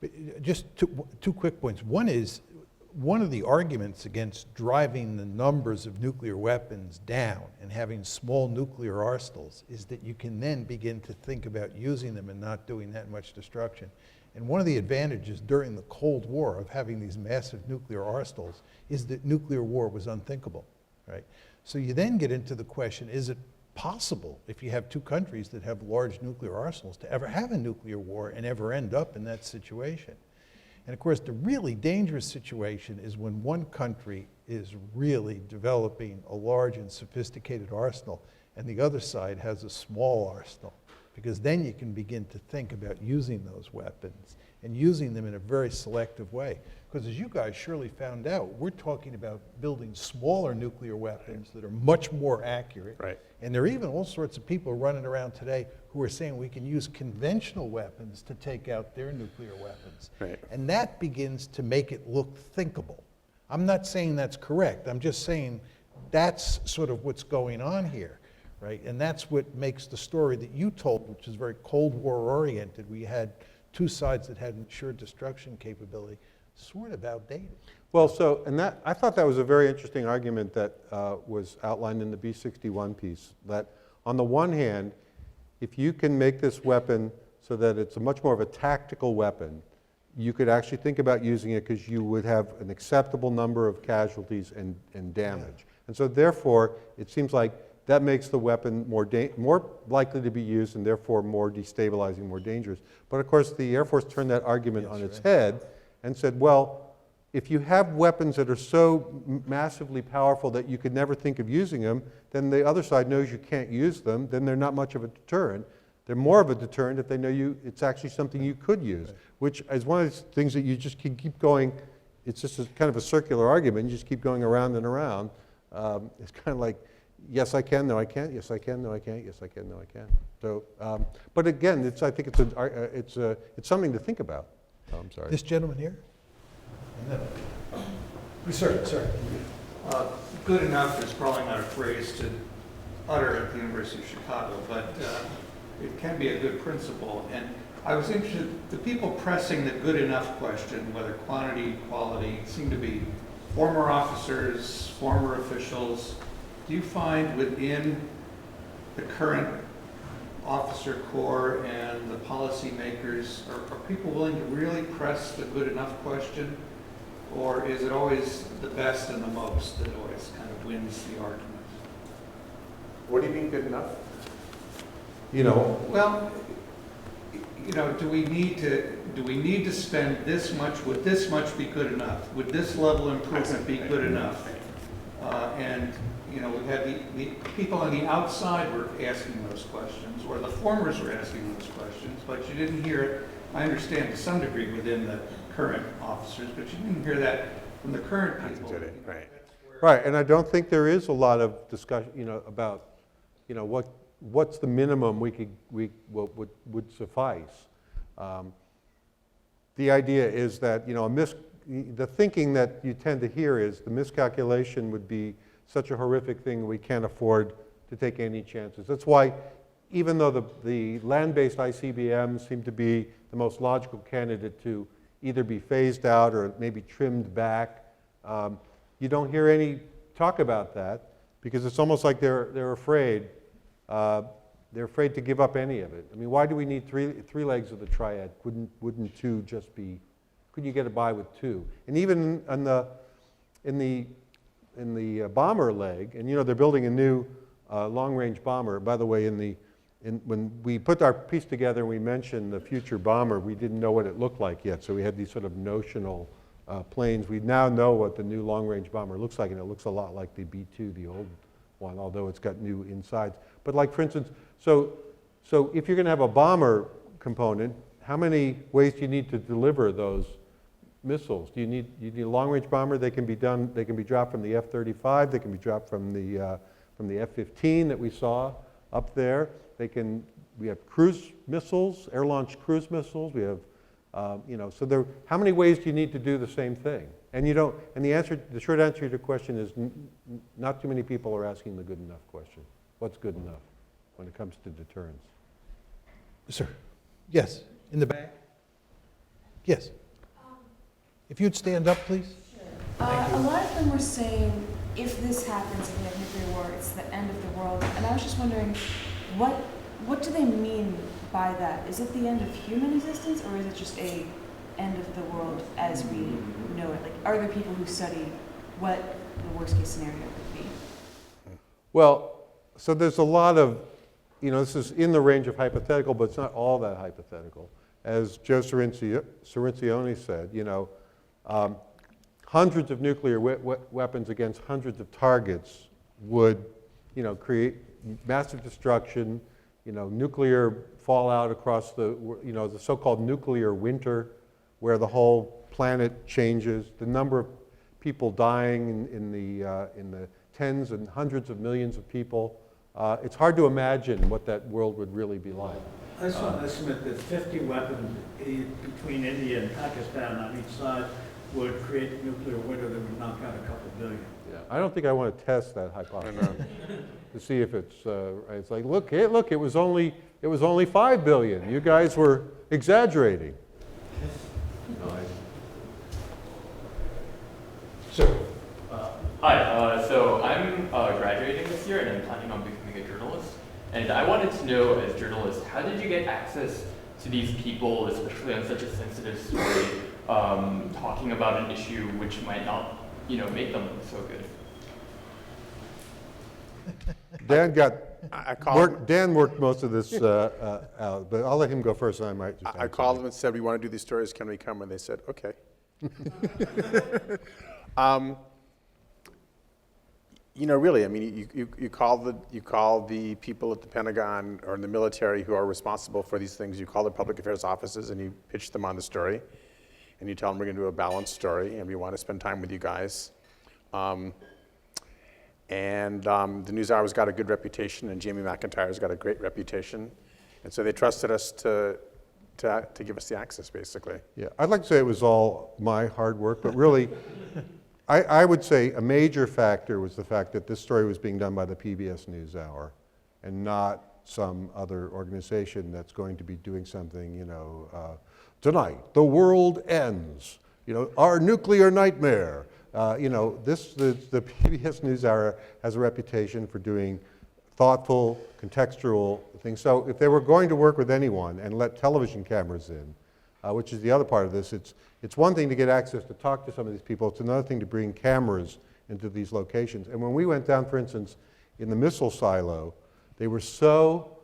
[SPEAKER 2] But just two quick points. One is, one of the arguments against driving the numbers of nuclear weapons down and having small nuclear arsenals is that you can then begin to think about using them and not doing that much destruction. And one of the advantages during the Cold War of having these massive nuclear arsenals is that nuclear war was unthinkable, right? So you then get into the question, is it possible, if you have two countries that have large nuclear arsenals, to ever have a nuclear war and ever end up in that situation? And of course, the really dangerous situation is when one country is really developing a large and sophisticated arsenal and the other side has a small arsenal, because then you can begin to think about using those weapons and using them in a very selective way. Because as you guys surely found out, we're talking about building smaller nuclear weapons that are much more accurate.
[SPEAKER 4] Right.
[SPEAKER 2] And there are even all sorts of people running around today who are saying we can use conventional weapons to take out their nuclear weapons.
[SPEAKER 4] Right.
[SPEAKER 2] And that begins to make it look thinkable. I'm not saying that's correct. I'm just saying that's sort of what's going on here, right? And that's what makes the story that you told, which is very Cold War oriented. We had two sides that had ensured destruction capability, sort of outdated.
[SPEAKER 3] Well, so, and that, I thought that was a very interesting argument that was outlined in the B-61 piece, that on the one hand, if you can make this weapon so that it's a much more of a tactical weapon, you could actually think about using it because you would have an acceptable number of casualties and damage. Yeah. And so therefore, it seems like that makes the weapon more likely to be used and therefore more destabilizing, more dangerous. But of course, the Air Force turned that argument on its head and said, well, if you have weapons that are so massively powerful that you could never think of using them, then the other side knows you can't use them, then they're not much of a deterrent. They're more of a deterrent if they know it's actually something you could use, which is one of those things that you just can keep going. It's just kind of a circular argument. You just keep going around and around. It's kind of like, yes, I can, no, I can't, yes, I can, no, I can't, yes, I can, no, I can. So, but again, I think it's something to think about. Oh, I'm sorry.
[SPEAKER 2] This gentleman here? Sir.
[SPEAKER 11] Good enough is probably not a phrase to utter at the University of Chicago, but it can be a good principle. And I was interested, the people pressing the good enough question, whether quantity, quality, seem to be former officers, former officials. Do you find within the current officer corps and the policymakers, are people willing to really press the good enough question? Or is it always the best and the most that always kind of wins the argument?
[SPEAKER 4] What do you mean good enough?
[SPEAKER 3] You know,
[SPEAKER 11] Well, you know, do we need to spend this much? Would this much be good enough? Would this level of improvement be good enough? And you know, we had the people on the outside were asking those questions, or the formers were asking those questions, but you didn't hear it. I understand to some degree within the current officers, but you didn't hear that from the current people.
[SPEAKER 4] Right.
[SPEAKER 3] right, and I don't think there is a lot of discussion, you know, about, you know, what's the minimum what would suffice. The idea is that, you know, the thinking that you tend to hear is the miscalculation would be such a horrific thing we can't afford to take any chances. That's why, even though the land-based ICBMs seem to be the most logical candidate to either be phased out or maybe trimmed back, you don't hear any talk about that because it's almost like they're afraid. They're afraid to give up any of it. I mean, why do we need three legs of the Triad? Wouldn't two just be? Couldn't you get it by with two? And even in the bomber leg, and you know they're building a new long-range bomber. By the way, when we put our piece together and we mentioned the future bomber, we didn't know what it looked like yet. So we had these sort of notional planes. We now know what the new long-range bomber looks like, and it looks a lot like the B-2, the old one, although it's got new insides. But like, for instance, so if you're going to have a bomber component, how many ways do you need to deliver those missiles? You need a long-range bomber. They can be dropped from the F-35. They can be dropped from the F-15 that we saw up there. We have cruise missiles, air-launched cruise missiles. We have, so how many ways do you need to do the same thing? And you don't. And the short answer to your question is not too many people are asking the good enough question. What's good enough when it comes to deterrence?
[SPEAKER 2] Sir. Yes. In the back. Yes. If you'd stand up, please.
[SPEAKER 12] Sure. A lot of them were saying, if this happens, if we have nuclear war, it's the end of the world. And I was just wondering, what do they mean by that? Is it the end of human existence, or is it just a end of the world as we know it? Like, are there people who study what the worst case scenario would be?
[SPEAKER 3] Well, so there's a lot of, this is in the range of hypothetical, but it's not all that hypothetical. As Joe Cirincione said, hundreds of nuclear weapons against hundreds of targets would, create massive destruction, nuclear fallout across the so-called nuclear winter, where the whole planet changes. The number of people dying in the tens and hundreds of millions of people. It's hard to imagine what that world would really be like.
[SPEAKER 6] I saw an estimate that 50 weapons between India and Pakistan on each side would create a nuclear winter that would knock out a couple billion.
[SPEAKER 3] Yeah, I don't think I want to test that hypothesis to see if it's. It's like, look, it was only 5 billion. You guys were exaggerating.
[SPEAKER 2] Sir.
[SPEAKER 13] Hi, so I'm graduating this year and I'm planning on becoming a journalist. And I wanted to know, as journalists, how did you get access to these people, especially on such a sensitive story, talking about an issue which might not, make them look so good?
[SPEAKER 3] Dan worked most of this out, but I'll let him go first. And I might.
[SPEAKER 4] I called them and said, "We want to do these stories. Can we come?" And they said, "Okay." Really, I mean, you call the people at the Pentagon or in the military who are responsible for these things. You call the public affairs offices and you pitch them on the story, and you tell them we're going to do a balanced story and we want to spend time with you guys. And the NewsHour's got a good reputation, and Jamie McIntyre's got a great reputation. And so they trusted us to give us the access, basically.
[SPEAKER 3] Yeah, I'd like to say it was all my hard work, but really, I would say a major factor was the fact that this story was being done by the PBS NewsHour and not some other organization that's going to be doing something, you know, tonight, the world ends, you know, our nuclear nightmare. You know, the PBS NewsHour has a reputation for doing thoughtful, contextual things. So if they were going to work with anyone and let television cameras in, which is the other part of this, it's one thing to get access to talk to some of these people. It's another thing to bring cameras into these locations. And when we went down, for instance, in the missile silo, they were so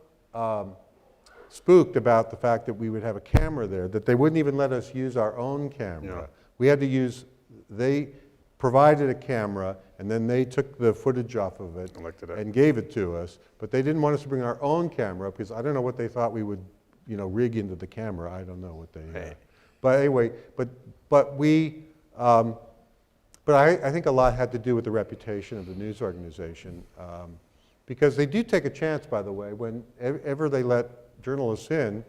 [SPEAKER 3] spooked about the fact that we would have a camera there that they wouldn't even let us use our own camera.
[SPEAKER 4] Yeah.
[SPEAKER 3] We had to use, they provided a camera, and then they took the footage off of it and gave it to us, but they didn't want us to bring our own camera because I don't know what they thought we would, you know, rig into the camera. I don't know what they. But anyway, but we, but I think a lot had to do with the reputation of the news organization, because they do take a chance, by the way, whenever they let journalists in.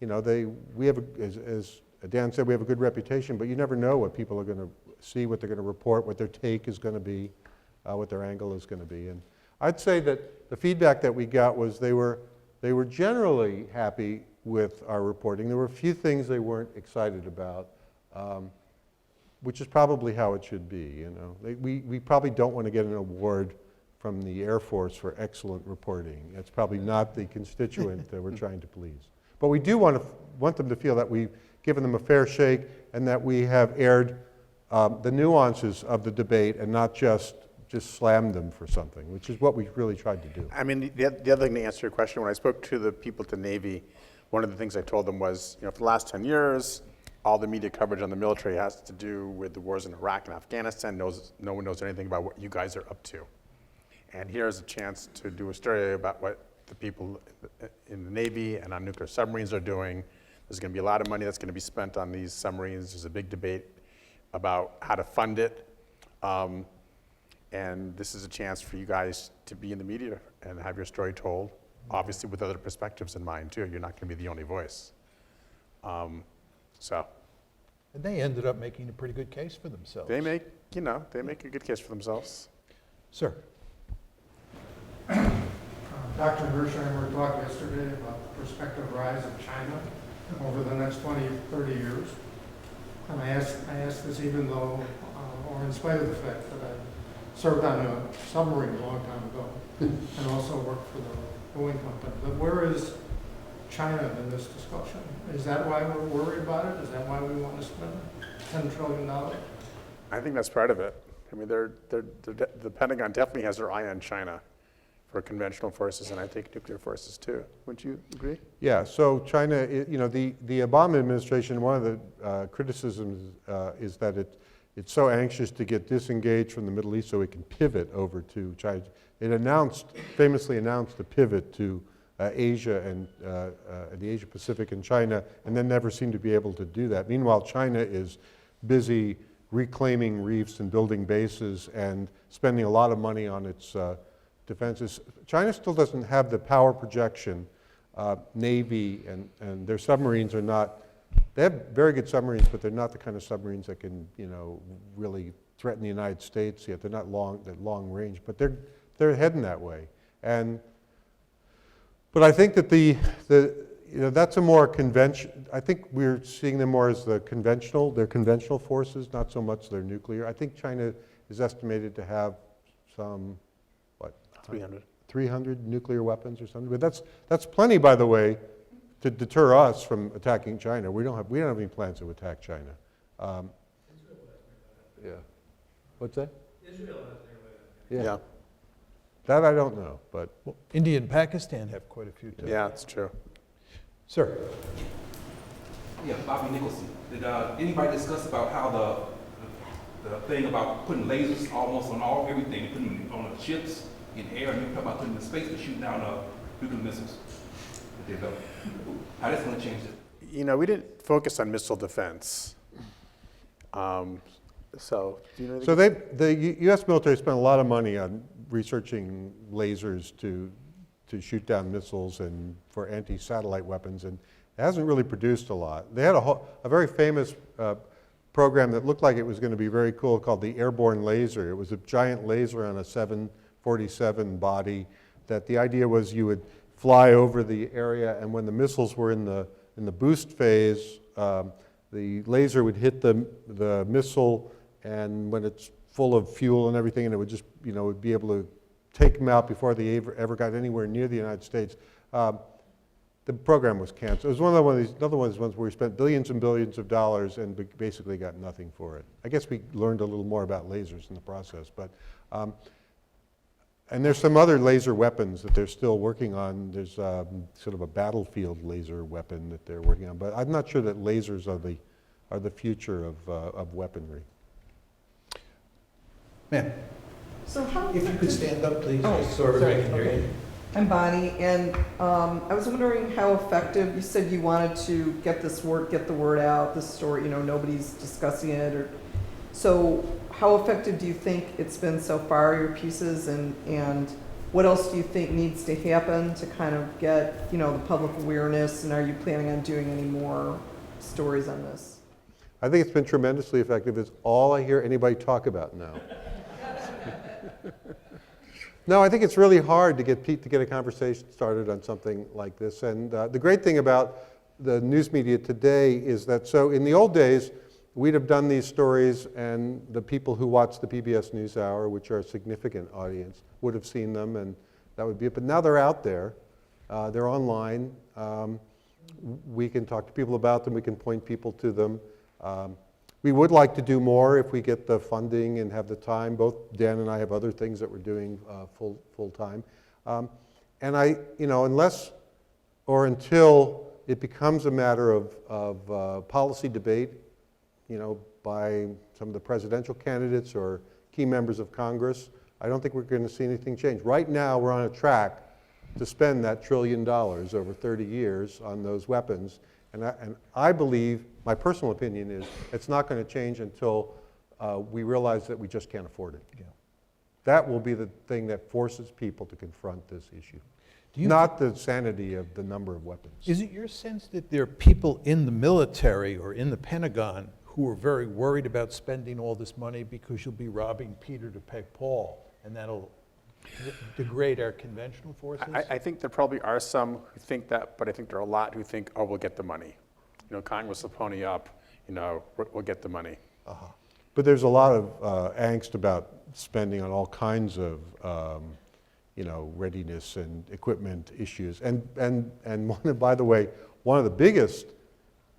[SPEAKER 3] You know, we have, as Dan said, we have a good reputation, but you never know what people are going to see, what they're going to report, what their take is going to be, what their angle is going to be. And I'd say that the feedback that we got was they were generally happy with our reporting. There were a few things they weren't excited about, which is probably how it should be. You know, we probably don't want to get an award from the Air Force for excellent reporting. That's probably not the constituent that we're trying to please. But we do want them to feel that we've given them a fair shake and that we have aired the nuances of the debate and not just slammed them for something, which is what we really tried to do.
[SPEAKER 4] I mean, the other thing to answer your question, when I spoke to the people at the Navy, one of the things I told them was, you know, for the last 10 years, all the media coverage on the military has to do with the wars in Iraq and Afghanistan. No one knows anything about what you guys are up to. And here's a chance to do a story about what the people in the Navy and on nuclear submarines are doing. There's going to be a lot of money that's going to be spent on these submarines. There's a big debate about how to fund it. And this is a chance for you guys to be in the media and have your story told, obviously with other perspectives in mind too. You're not going to be the only voice. So.
[SPEAKER 2] And they ended up making a pretty good case for themselves.
[SPEAKER 4] They make a good case for themselves.
[SPEAKER 2] Sir.
[SPEAKER 14] Dr. Mearsheimer talked yesterday about the prospective rise of China over the next 20, 30 years. And I ask this even though, or in spite of the fact that I served on a submarine a long time ago and also worked for the Boeing company. But where is China in this discussion? Is that why we're worried about it? Is that why we want to spend $10 trillion?
[SPEAKER 4] I think that's part of it. I mean, the Pentagon definitely has their eye on China for conventional forces, and I think nuclear forces too. Wouldn't you agree?
[SPEAKER 3] Yeah, so China, you know, the Obama administration, one of the criticisms is that it's so anxious to get disengaged from the Middle East so it can pivot over to China. It famously announced a pivot to Asia and the Asia Pacific and China, and then never seemed to be able to do that. Meanwhile, China is busy reclaiming reefs and building bases and spending a lot of money on its defenses. China still doesn't have the power projection, Navy, and their submarines are not, they have very good submarines, but they're not the kind of submarines that can, you know, really threaten the United States yet. They're not long range, but they're heading that way. But I think that you know, that's a more I think we're seeing them more as their conventional forces, not so much their nuclear. I think China is estimated to have some, 300 nuclear weapons or something. But that's plenty, by the way, to deter us from attacking China. We don't have any plans to attack China. Yeah. What's that? Israel has their way. Yeah. That I don't know, but
[SPEAKER 2] well, India and Pakistan have quite a few too.
[SPEAKER 4] Yeah, that's true.
[SPEAKER 2] Sir.
[SPEAKER 15] Yeah, Bobby Nicholson. Did anybody discuss about how the thing about putting lasers almost on everything, putting them on the ships in air, and you're about putting them in space to shoot down nuclear missiles? How that's going to change it?
[SPEAKER 4] You know, we didn't focus on missile defense. So, do you know?
[SPEAKER 3] So the U.S. military spent a lot of money on researching lasers to shoot down missiles and for anti-satellite weapons, and it hasn't really produced a lot. They had a very famous program that looked like it was going to be very cool called the Airborne Laser. It was a giant laser on a 747 body that the idea was you would fly over the area, and when the missiles were in the boost phase, the laser would hit the missile, and when it's full of fuel and everything, and it would just, would be able to take them out before they ever got anywhere near the United States. The program was canceled. It was another one of these ones where we spent billions and billions of dollars and basically got nothing for it. I guess we learned a little more about lasers in the process, but and there's some other laser weapons that they're still working on. There's sort of a battlefield laser weapon that they're working on, but I'm not sure that lasers are the future of weaponry.
[SPEAKER 2] Ma'am,
[SPEAKER 9] So how
[SPEAKER 2] if you could stand up, please,
[SPEAKER 9] Oh,
[SPEAKER 2] just so everybody can hear
[SPEAKER 9] okay.
[SPEAKER 2] you.
[SPEAKER 9] I'm Bonnie, and I was wondering how effective, you said you wanted to get the word out, this story, nobody's discussing it, so how effective do you think it's been so far, your pieces, and what else do you think needs to happen to kind of get, the public awareness, and are you planning on doing any more stories on this?
[SPEAKER 3] I think it's been tremendously effective. It's all I hear anybody talk about now. No, I think it's really hard to get a conversation started on something like this. And the great thing about the news media today is that, so in the old days, we'd have done these stories and the people who watch the PBS NewsHour, which are a significant audience, would have seen them, and that would be it. But now they're out there. They're online. We can talk to people about them. We can point people to them. We would like to do more if we get the funding and have the time. Both Dan and I have other things that we're doing full time. And unless or until it becomes a matter of policy debate, by some of the presidential candidates or key members of Congress, I don't think we're going to see anything change. Right now, we're on a track to spend that $1 trillion over 30 years on those weapons. And I believe, my personal opinion is, it's not going to change until we realize that we just can't afford it. Yeah. That will be the thing that forces people to confront this issue, not the sanity of the number of weapons.
[SPEAKER 2] Is it your sense that there are people in the military or in the Pentagon who are very worried about spending all this money because you'll be robbing Peter to pay Paul, and that'll degrade our conventional forces?
[SPEAKER 4] I think there probably are some who think that, but I think there are a lot who think, oh, we'll get the money. Congress will pony up, we'll get the money.
[SPEAKER 3] But there's a lot of angst about spending on all kinds of, readiness and equipment issues. And by the way, one of the biggest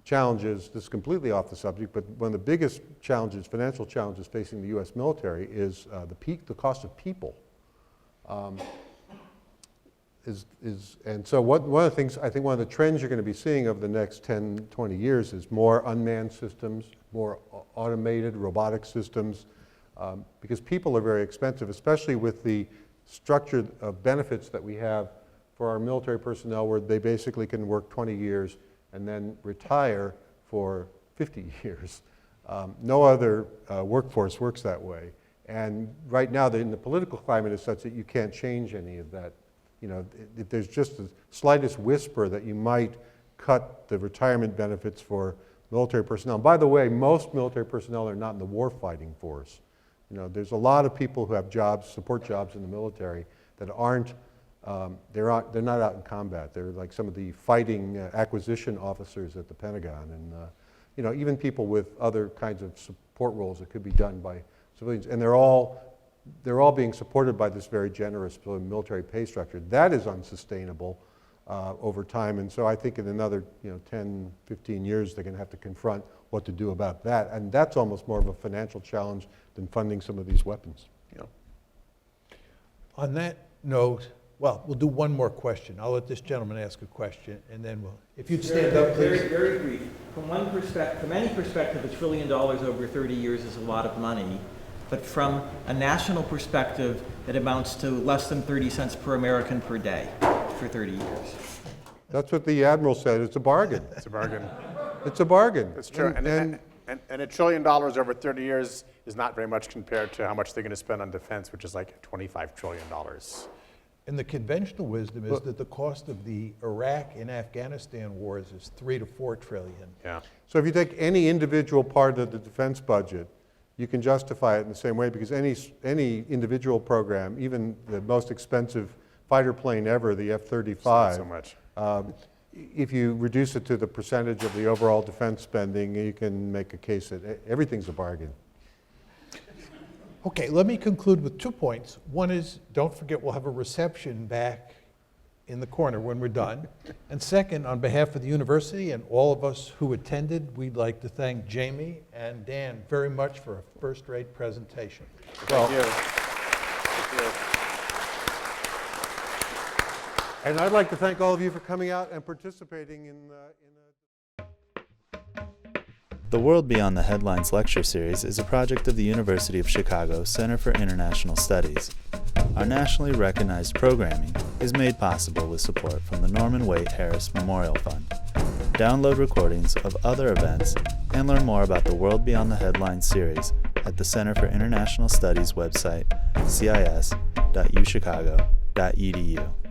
[SPEAKER 3] challenges, this is completely off the subject, but one of the biggest challenges, financial challenges facing the U.S. military is the cost of people. And so one of the things, I think one of the trends you're going to be seeing over the next 10, 20 years is more unmanned systems, more automated robotic systems, because people are very expensive, especially with the structure of benefits that we have for our military personnel, where they basically can work 20 years and then retire for 50 years. No other workforce works that way. And right now, the political climate is such that you can't change any of that. If there's just the slightest whisper that you might cut the retirement benefits for military personnel. And by the way, most military personnel are not in the warfighting force. There's a lot of people who have jobs, support jobs in the military that aren't, they're not out in combat. They're like some of the fighting acquisition officers at the Pentagon, and even people with other kinds of support roles that could be done by civilians, and they're all being supported by this very generous military pay structure. That is unsustainable over time, and so I think in another 10, 15 years they're going to have to confront what to do about that, and that's almost more of a financial challenge than funding some of these weapons.
[SPEAKER 2] On that note, well, we'll do one more question. I'll let this gentleman ask a question, and then if you'd stand up, please.
[SPEAKER 16] Very brief. From any perspective, $1 trillion over 30 years is a lot of money. But from a national perspective, it amounts to less than 30 cents per American per day for 30 years.
[SPEAKER 3] That's what the Admiral said. It's a bargain.
[SPEAKER 4] It's a bargain.
[SPEAKER 3] It's a bargain.
[SPEAKER 4] That's true. And $1 trillion over 30 years is not very much compared to how much they're going to spend on defense, which is like $25 trillion.
[SPEAKER 2] And the conventional wisdom is that the cost of the Iraq and Afghanistan wars is $3 to $4 trillion.
[SPEAKER 4] Yeah.
[SPEAKER 3] So if you take any individual part of the defense budget, you can justify it in the same way, because any individual program, even the most expensive fighter plane ever, the F-35,
[SPEAKER 4] Not so much.
[SPEAKER 3] If you reduce it to the percentage of the overall defense spending, you can make a case that everything's a bargain.
[SPEAKER 2] Okay, let me conclude with 2 points. One is, don't forget we'll have a reception back in the corner when we're done. And second, on behalf of the university and all of us who attended, we'd like to thank Jamie and Dan very much for a first-rate presentation.
[SPEAKER 4] Thank you. Thank you.
[SPEAKER 3] And I'd like to thank all of you for coming out and participating in
[SPEAKER 1] The World Beyond the Headlines lecture series is a project of the University of Chicago Center for International Studies. Our nationally recognized programming is made possible with support from the Norman Waite Harris Memorial Fund. Download recordings of other events and learn more about the World Beyond the Headlines series at the Center for International Studies website, cis.uchicago.edu.